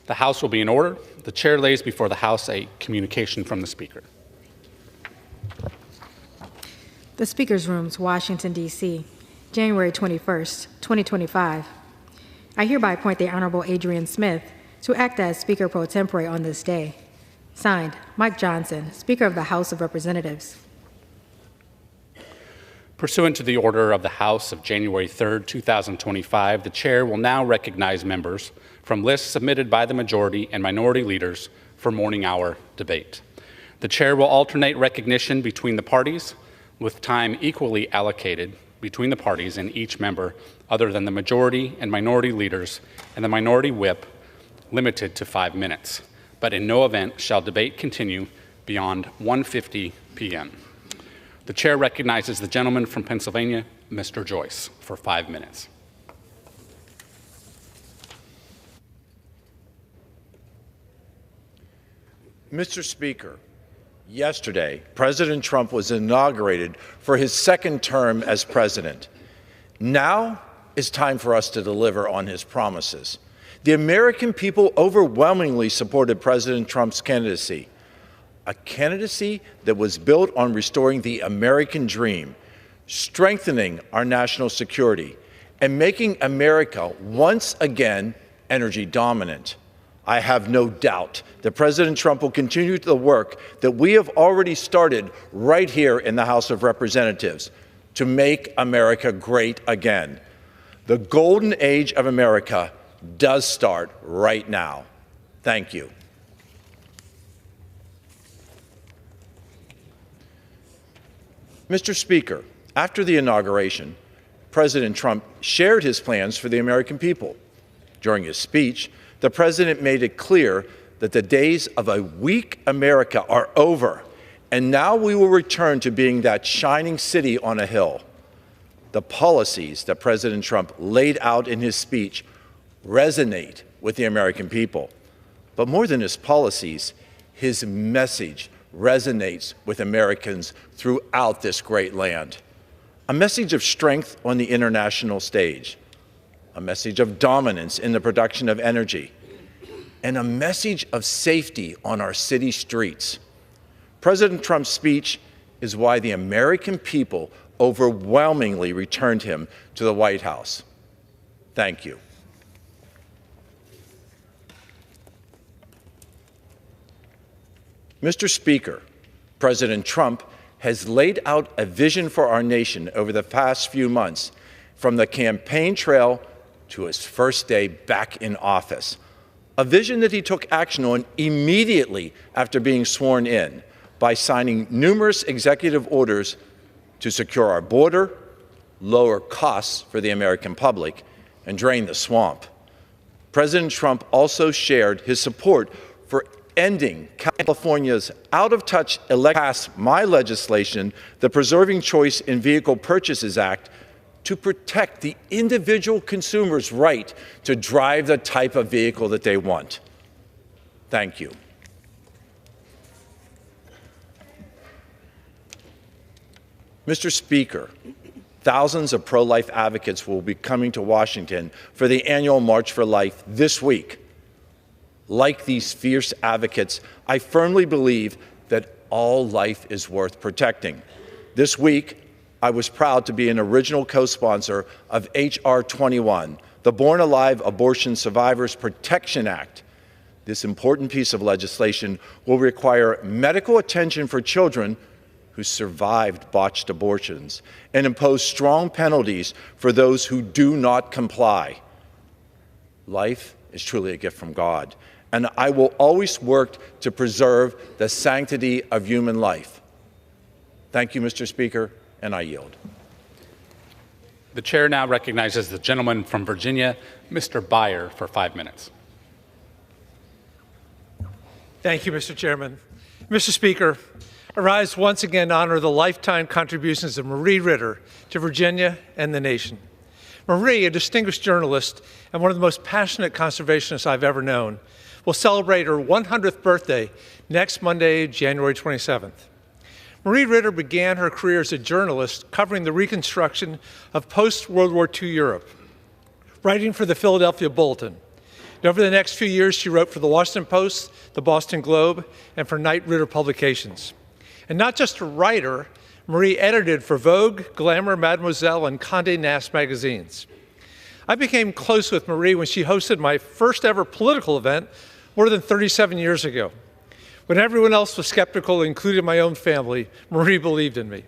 The House will be in order. The chair lays before the House a communication from the Speaker. The Speaker's Rooms, Washington, D.C., January 21st, 2025. I hereby appoint the Honorable Adrian Smith to act as Speaker pro tempore on this day. Signed, Mike Johnson, Speaker of the House of Representatives. Pursuant to the order of the House of January 3rd, 2025, the chair will now recognize members from lists submitted by the majority and minority leaders for morning hour debate. The chair will alternate recognition between the parties, with time equally allocated between the parties and each member other than the majority and minority leaders and the minority whip, limited to 5 minutes. But in no event shall debate continue beyond 1:50 p.m. The chair recognizes the gentleman from Pennsylvania, Mr. Joyce, for 5 minutes. Mr. Speaker, yesterday, President Trump was inaugurated for his second term as president. Now is time for us to deliver on his promises. The American people overwhelmingly supported President Trump's candidacy, a candidacy that was built on restoring the American dream, strengthening our national security, and making America once again energy dominant. I have no doubt that President Trump will continue the work that we have already started right here in the House of Representatives to make America great again. The golden age of America does start right now. Thank you. Mr. Speaker, after the inauguration, President Trump shared his plans for the American people. During his speech, the president made it clear that the days of a weak America are over, and now we will return to being that shining city on a hill. The policies that President Trump laid out in his speech resonate with the American people. But more than his policies, his message resonates with Americans throughout this great land. A message of strength on the international stage, a message of dominance in the production of energy, and a message of safety on our city streets. President Trump's speech is why the American people overwhelmingly returned him to the White House. Thank you. Mr. Speaker, President Trump has laid out a vision for our nation over the past few months, from the campaign trail to his first day back in office. A vision that he took action on immediately after being sworn in by signing numerous executive orders to secure our border, lower costs for the American public, and drain the swamp. President Trump also shared his support for ending California's out-of-touch passed my legislation, the Preserving Choice in Vehicle Purchases Act, to protect the individual consumer's right to drive the type of vehicle that they want. Thank you. Mr. Speaker, thousands of pro-life advocates will be coming to Washington for the annual March for Life this week. Like these fierce advocates, I firmly believe that all life is worth protecting. This week, I was proud to be an original co-sponsor of H.R. 21, the Born Alive Abortion Survivors Protection Act. This important piece of legislation will require medical attention for children who survived botched abortions and impose strong penalties for those who do not comply. Life is truly a gift from God, and I will always work to preserve the sanctity of human life. Thank you, Mr. Speaker, and I yield. The chair now recognizes the gentleman from Virginia, Mr. Byer, for 5 minutes. Thank you, Mr. Chairman. Mr. Speaker, I rise once again to honor the lifetime contributions of Marie Ritter to Virginia and the nation. Marie, a distinguished journalist and one of the most passionate conservationists I've ever known, will celebrate her 100th birthday next Monday, January 27th. Marie Ritter began her career as a journalist covering the reconstruction of post-World War II Europe, writing for the Philadelphia Bulletin. And over the next few years, she wrote for the Washington Post, the Boston Globe, and for Knight Ridder Publications. And not just a writer, Marie edited for Vogue, Glamour, Mademoiselle, and Condé Nast magazines. I became close with Marie when she hosted my first ever political event more than 37 years ago. When everyone else was skeptical, including my own family, Marie believed in me.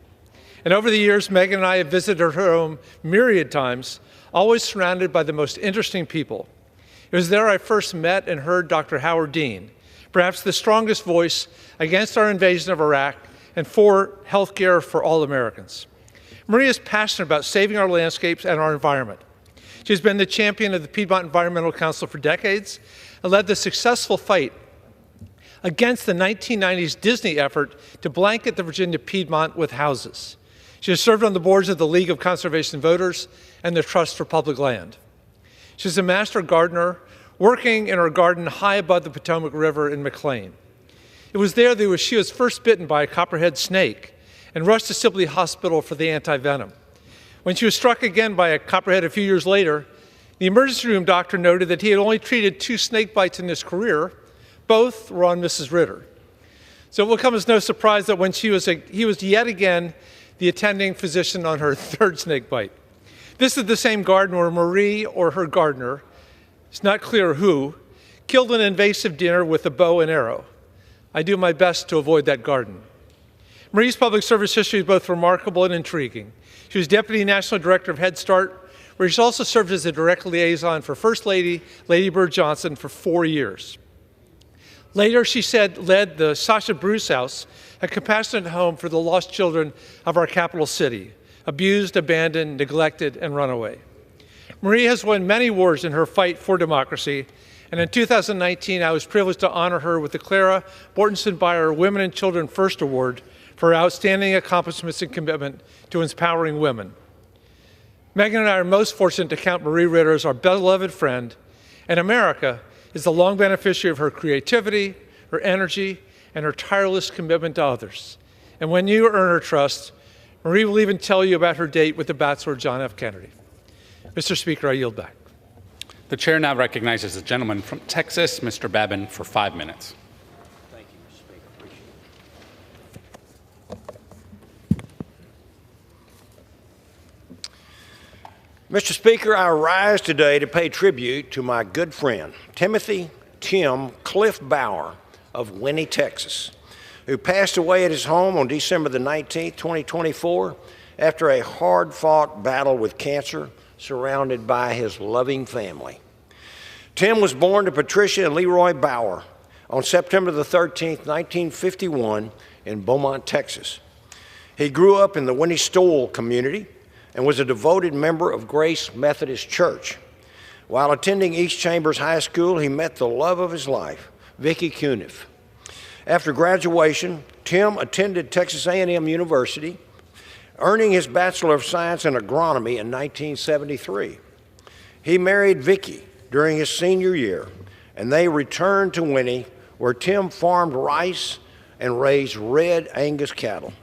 And over the years, Megan and I have visited her home myriad times, always surrounded by the most interesting people. It was there I first met and heard Dr. Howard Dean, perhaps the strongest voice against our invasion of Iraq and for health care for all Americans. Marie is passionate about saving our landscapes and our environment. She has been the champion of the Piedmont Environmental Council for decades and led the successful fight against the 1990s Disney effort to blanket the Virginia Piedmont with houses. She has served on the boards of the League of Conservation Voters and the Trust for Public Land. She's a master gardener working in her garden high above the Potomac River in McLean. It was there that she was first bitten by a copperhead snake and rushed to Sibley Hospital for the anti-venom. When she was struck again by a copperhead a few years later, the emergency room doctor noted that he had only treated 2 snake bites in his career. Both were on Mrs. Ritter. So it will come as no surprise that when he was yet again the attending physician on her 3rd snake bite. This is the same garden where Marie or her gardener, it's not clear who, killed an invasive deer with a bow and arrow. I do my best to avoid that garden. Marie's public service history is both remarkable and intriguing. She was Deputy National Director of Head Start, where she also served as a direct liaison for First Lady, Lady Bird Johnson, for 4 years. Later, she led the Sasha Bruce House, a compassionate home for the lost children of our capital city, abused, abandoned, neglected, and run away. Marie has won many wars in her fight for democracy, and in 2019, I was privileged to honor her with the Clara Bortenson Beyer Women and Children First Award for her outstanding accomplishments and commitment to empowering women. Megan and I are most fortunate to count Marie Ritter as our beloved friend, and America is the long beneficiary of her creativity, her energy, and her tireless commitment to others. And when you earn her trust, Marie will even tell you about her date with the Bachelor John F. Kennedy. Mr. Speaker, I yield back. The chair now recognizes the gentleman from Texas, Mr. Babin, for 5 minutes. Thank you, Mr. Speaker. Appreciate it. Mr. Speaker, I rise today to pay tribute to my good friend, Timothy Tim Cliff Bauer of Winnie, Texas, who passed away at his home on December the 19th, 2024, after a hard-fought battle with cancer, surrounded by his loving family. Tim was born to Patricia and Leroy Bauer on September the 13th, 1951, in Beaumont, Texas. He grew up in the Winnie Stoll community and was a devoted member of Grace Methodist Church. While attending East Chambers High School, he met the love of his life, Vicki Cuniff. After graduation, Tim attended Texas A&M University, earning his Bachelor of Science in Agronomy in 1973. He married Vicki during his senior year, and they returned to Winnie, where Tim farmed rice and raised red Angus cattle.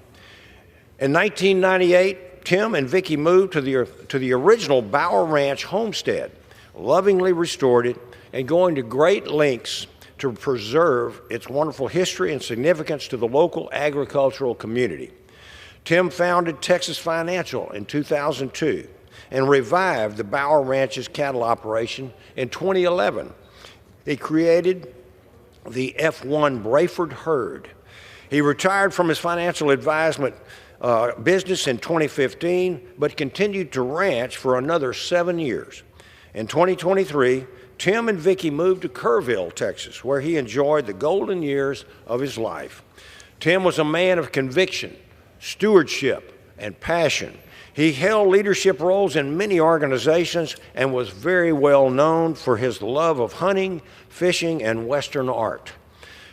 In 1998, Tim and Vicki moved to the original Bauer Ranch homestead, lovingly restored it, and going to great lengths to preserve its wonderful history and significance to the local agricultural community. Tim founded Texas Financial in 2002 and revived the Bauer Ranch's cattle operation in 2011. He created the F1 Brayford herd. He retired from his financial advisement business in 2015, but continued to ranch for another 7 years. In 2023, Tim and Vicki moved to Kerrville, Texas, where he enjoyed the golden years of his life. Tim was a man of conviction, stewardship, and passion. He held leadership roles in many organizations and was very well known for his love of hunting, fishing, and Western art.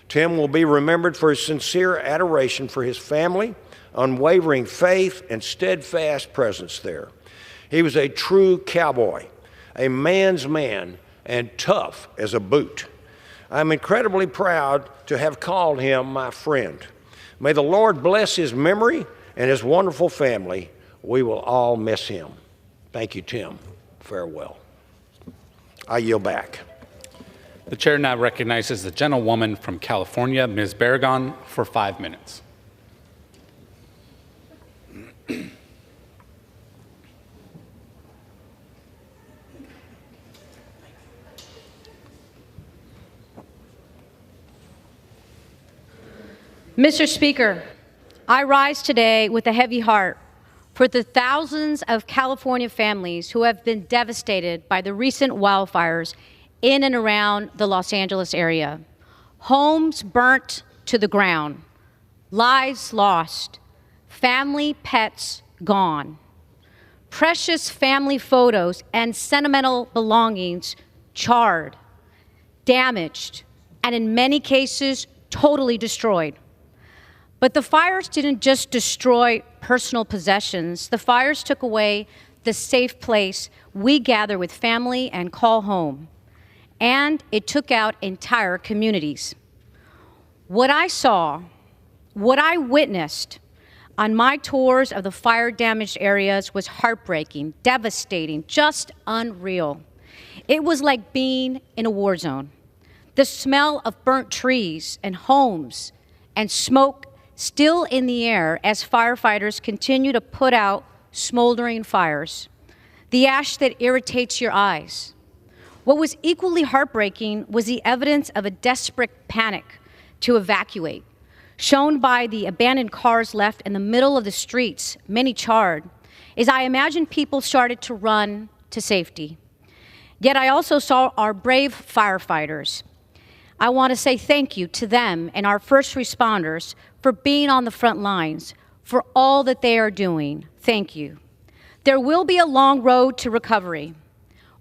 Tim will be remembered for his sincere adoration for his family, unwavering faith, and steadfast presence there. He was a true cowboy, a man's man, and tough as a boot. I'm incredibly proud to have called him my friend. May the Lord bless his memory and his wonderful family. We will all miss him. Thank you, Tim. Farewell. I yield back. The chair now recognizes the gentlewoman from California, Ms. Barragan, for 5 minutes. Mr. Speaker, I rise today with a heavy heart for the thousands of California families who have been devastated by the recent wildfires in and around the Los Angeles area. Homes burnt to the ground, lives lost, family pets gone, precious family photos and sentimental belongings charred, damaged, and in many cases, totally destroyed. But the fires didn't just destroy personal possessions. The fires took away the safe place we gather with family and call home. And it took out entire communities. What I saw, what I witnessed on my tours of the fire-damaged areas was heartbreaking, devastating, just unreal. It was like being in a war zone. The smell of burnt trees and homes and smoke still in the air as firefighters continue to put out smoldering fires. The ash that irritates your eyes. What was equally heartbreaking was the evidence of a desperate panic to evacuate, shown by the abandoned cars left in the middle of the streets, many charred, as I imagined people started to run to safety. Yet I also saw our brave firefighters. I want to say thank you to them and our first responders for being on the front lines, for all that they are doing. Thank you. There will be a long road to recovery.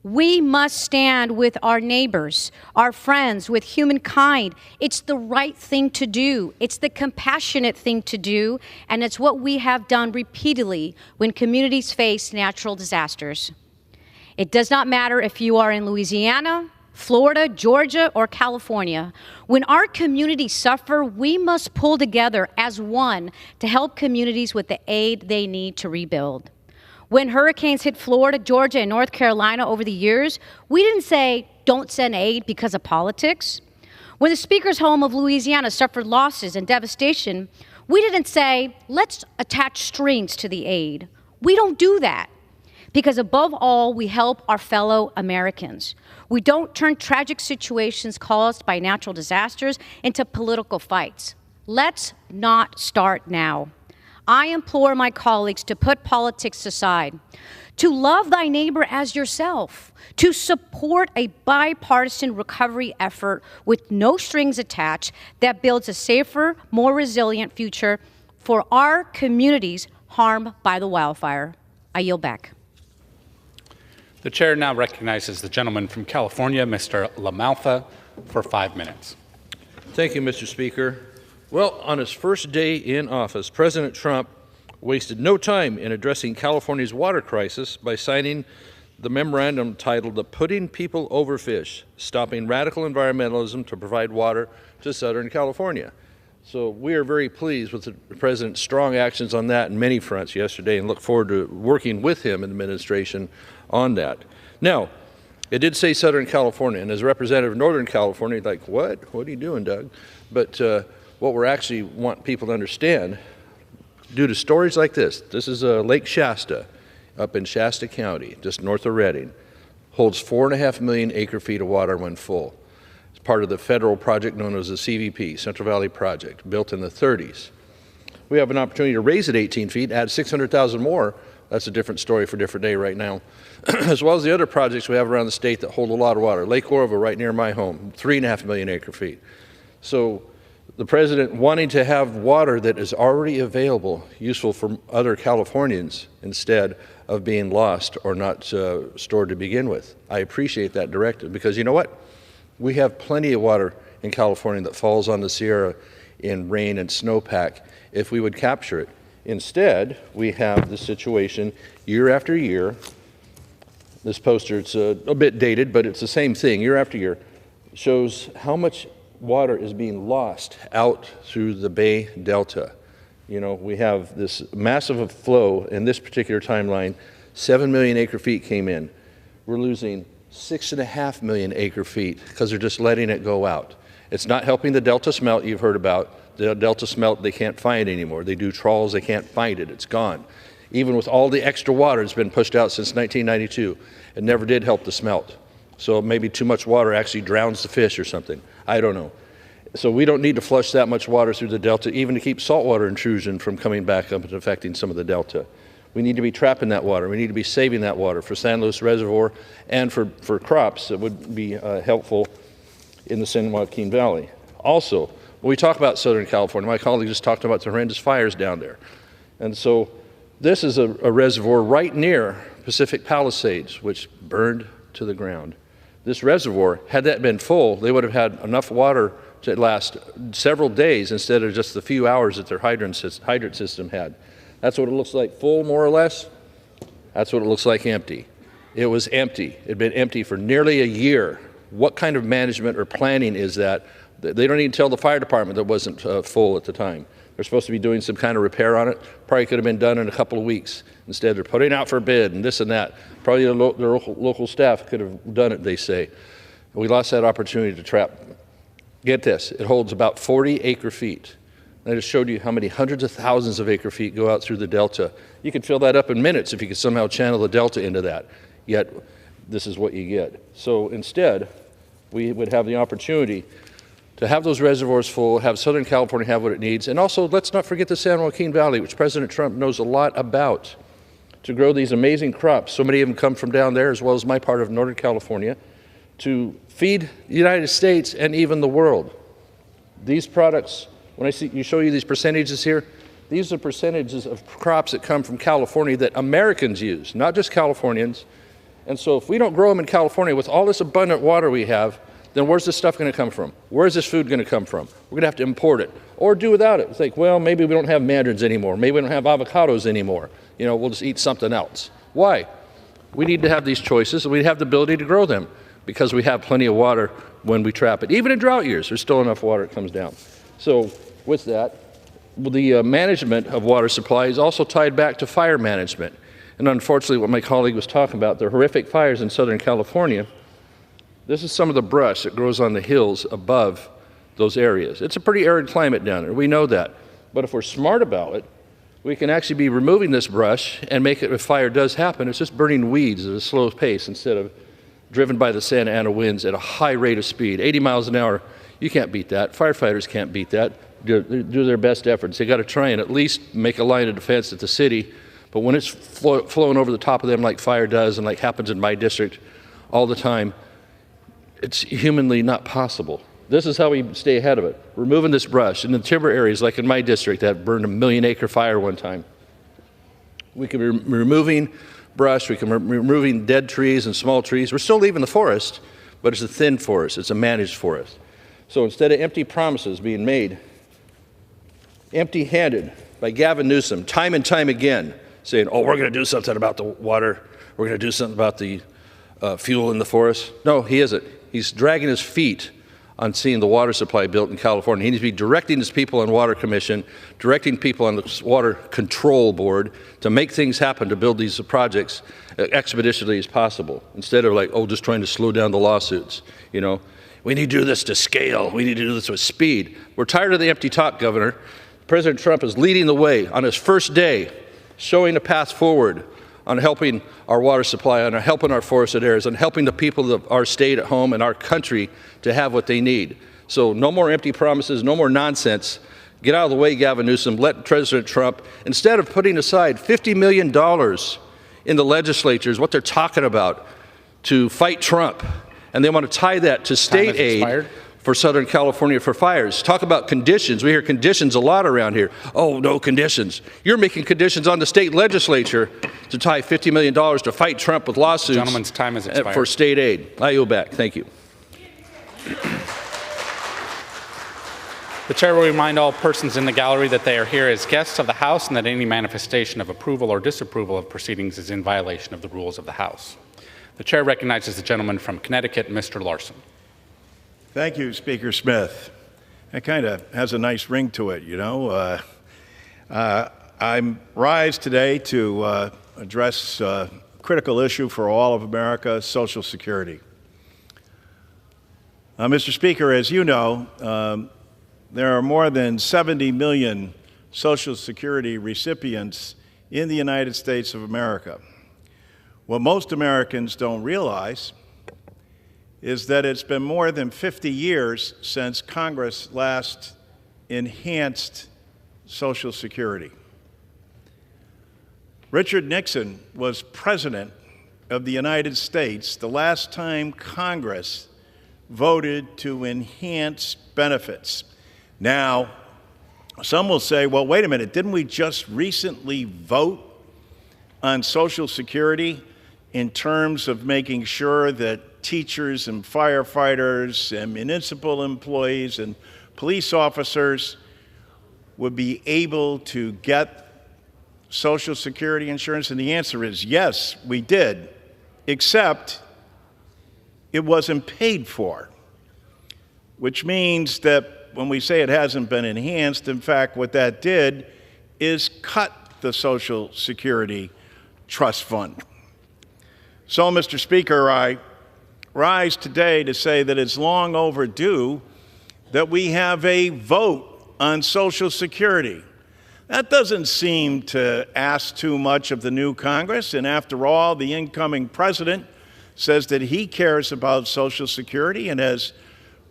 We must stand with our neighbors, our friends, with humankind. It's the right thing to do. It's the compassionate thing to do, and it's what we have done repeatedly when communities face natural disasters. It does not matter if you are in Louisiana, Florida, Georgia, or California. When our communities suffer, we must pull together as one to help communities with the aid they need to rebuild. When hurricanes hit Florida, Georgia, and North Carolina over the years, we didn't say, don't send aid because of politics. When the Speaker's home of Louisiana suffered losses and devastation, we didn't say, let's attach strings to the aid. We don't do that. Because above all, we help our fellow Americans. We don't turn tragic situations caused by natural disasters into political fights. Let's not start now. I implore my colleagues to put politics aside, to love thy neighbor as yourself, to support a bipartisan recovery effort with no strings attached that builds a safer, more resilient future for our communities harmed by the wildfire. I yield back. The chair now recognizes the gentleman from California, Mr. LaMalfa, for 5 minutes. Thank you, Mr. Speaker. Well, on his first day in office, President Trump wasted no time in addressing California's water crisis by signing the memorandum titled "The Putting People Over Fish: Stopping Radical Environmentalism to Provide Water to Southern California." So we are very pleased with the President's strong actions on that in many fronts yesterday and look forward to working with him in the administration on that. Now, it did say Southern California, and as a representative of Northern California, like, what? What are you doing, Doug? But what we actually want people to understand, due to stories like this is Lake Shasta up in Shasta County, just north of Redding, holds 4.5 million acre-feet of water when full. It's part of the federal project known as the CVP, Central Valley Project, built in the 30s. We have an opportunity to raise it 18 feet, add 600,000 more. That's a different story for a different day right now. As well as the other projects we have around the state that hold a lot of water. Lake Orville, right near my home, 3.5 million acre-feet. So the President wanting to have water that is already available, useful for other Californians, instead of being lost or not stored to begin with. I appreciate that directive because you know what? We have plenty of water in California that falls on the Sierra in rain and snowpack if we would capture it. Instead, we have the situation year after year. This poster, it's a bit dated, but it's the same thing year after year, shows how much water is being lost out through the Bay Delta. You know, we have this massive flow in this particular timeline. 7 million acre-feet came in. We're losing 6.5 million acre feet because they're just letting it go out. It's not helping the Delta smelt you've heard about. The Delta smelt they can't find anymore. They do trawls, they can't find it. It's gone. Even with all the extra water that's been pushed out since 1992, it never did help the smelt. So maybe too much water actually drowns the fish or something. I don't know. So we don't need to flush that much water through the Delta even to keep saltwater intrusion from coming back up and affecting some of the Delta. We need to be trapping that water. We need to be saving that water for San Luis Reservoir and for crops that would be helpful in the San Joaquin Valley. Also, when we talk about Southern California, my colleague just talked about the horrendous fires down there. And so this is a reservoir right near Pacific Palisades, which burned to the ground. This reservoir, had that been full, they would have had enough water to last several days instead of just the few hours that their hydrant system had. That's what it looks like full, more or less. That's what it looks like empty. It was empty. It had been empty for nearly a year. What kind of management or planning is that? They don't even tell the fire department that wasn't full at the time. They're supposed to be doing some kind of repair on it. Probably could have been done in a couple of weeks. Instead, they're putting out for bid and this and that. Probably their local staff could have done it, they say. We lost that opportunity to trap. Get this, it holds about 40 acre feet. I just showed you how many hundreds of thousands of acre feet go out through the Delta. You could fill that up in minutes if you could somehow channel the Delta into that. Yet, this is what you get. So instead, we would have the opportunity to have those reservoirs full, have Southern California have what it needs, and also let's not forget the San Joaquin Valley, which President Trump knows a lot about, to grow these amazing crops. So many of them come from down there, as well as my part of Northern California, to feed the United States and even the world. These products, when I show you these percentages here, these are percentages of crops that come from California that Americans use, not just Californians. And so if we don't grow them in California with all this abundant water we have, then where's this stuff going to come from? Where's this food going to come from? We're going to have to import it or do without it. It's like, well, maybe we don't have mandarins anymore. Maybe we don't have avocados anymore. You know, we'll just eat something else. Why? We need to have these choices, and we have the ability to grow them because we have plenty of water when we trap it. Even in drought years, there's still enough water that comes down. So with that, the management of water supply is also tied back to fire management. And unfortunately, what my colleague was talking about, the horrific fires in Southern California, this is some of the brush that grows on the hills above those areas. It's a pretty arid climate down there. We know that. But if we're smart about it, we can actually be removing this brush and make it, if fire does happen, it's just burning weeds at a slow pace instead of driven by the Santa Ana winds at a high rate of speed. 80 miles an hour, you can't beat that. Firefighters can't beat that. Do their best efforts. They got to try and at least make a line of defense at the city. But when it's flowing over the top of them like fire does and like happens in my district all the time, it's humanly not possible. This is how we stay ahead of it. Removing this brush. In the timber areas, like in my district, that burned a 1 million acre fire one time. We can be removing brush, we can be removing dead trees and small trees. We're still leaving the forest, but it's a thin forest, it's a managed forest. So instead of empty promises being made, empty-handed by Gavin Newsom, time and time again, saying, oh, we're going to do something about the water, we're going to do something about the fuel in the forest. No, he isn't. He's dragging his feet on seeing the water supply built in California. He needs to be directing his people on Water Commission, directing people on the Water Control Board to make things happen to build these projects expeditiously as possible, instead of like, oh, just trying to slow down the lawsuits. You know, we need to do this to scale. We need to do this with speed. We're tired of the empty talk, Governor. President Trump is leading the way on his first day, showing a path forward on helping our water supply, on helping our forested areas, on helping the people of our state at home and our country to have what they need. So no more empty promises, no more nonsense. Get out of the way, Gavin Newsom. Let President Trump, instead of putting aside $50 million in the legislatures, what they're talking about, to fight Trump, and they want to tie that to state aid for Southern California for fires. Talk about conditions. We hear conditions a lot around here. Oh, no conditions. You're making conditions on the state legislature to tie $50 million to fight Trump with lawsuits. Gentleman's time has expired. For state aid. I yield back. Thank you. The chair will remind all persons in the gallery that they are here as guests of the House and that any manifestation of approval or disapproval of proceedings is in violation of the rules of the House. The chair recognizes the gentleman from Connecticut, Mr. Larson. Thank you, Speaker Smith. That kind of has a nice ring to it, you know. I rise today to address critical issue for all of America, Social Security. Mr. Speaker, as you know, there are more than 70 million Social Security recipients in the United States of America. What most Americans don't realize is that it's been more than 50 years since Congress last enhanced Social Security. Richard Nixon was President of the United States the last time Congress voted to enhance benefits. Now, some will say, well, wait a minute, didn't we just recently vote on Social Security in terms of making sure that teachers and firefighters and municipal employees and police officers would be able to get Social Security insurance? And the answer is yes, we did, except it wasn't paid for, which means that when we say it hasn't been enhanced, in fact, what that did is cut the Social Security Trust Fund. So, Mr. Speaker, I rise today to say that it's long overdue that we have a vote on Social Security. That doesn't seem to ask too much of the new Congress, and after all, the incoming president says that he cares about Social Security and has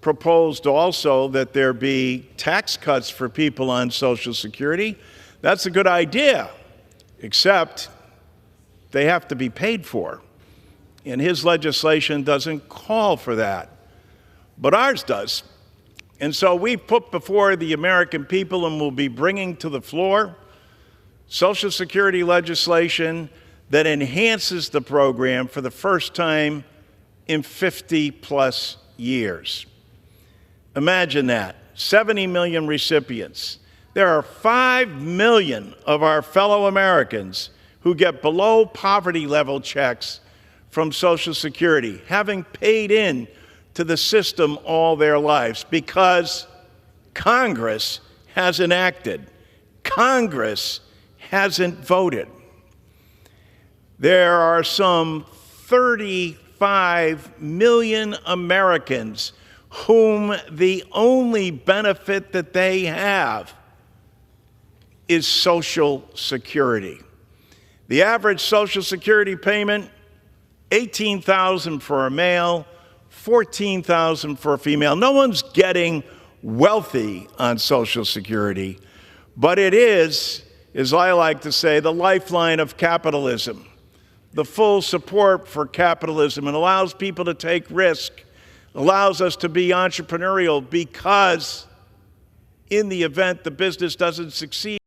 proposed also that there be tax cuts for people on Social Security. That's a good idea, except they have to be paid for. And his legislation doesn't call for that, but ours does. And so we put before the American people and will be bringing to the floor Social Security legislation that enhances the program for the first time in 50-plus years. Imagine that, 70 million recipients. There are 5 million of our fellow Americans who get below poverty level checks from Social Security, having paid in to the system all their lives because Congress hasn't acted. Congress hasn't voted. There are some 35 million Americans whom the only benefit that they have is Social Security. The average Social Security payment, $18,000 for a male, $14,000 for a female. No one's getting wealthy on Social Security, but it is, as I like to say, the lifeline of capitalism, the full support for capitalism. It allows people to take risk, allows us to be entrepreneurial, because in the event the business doesn't succeed,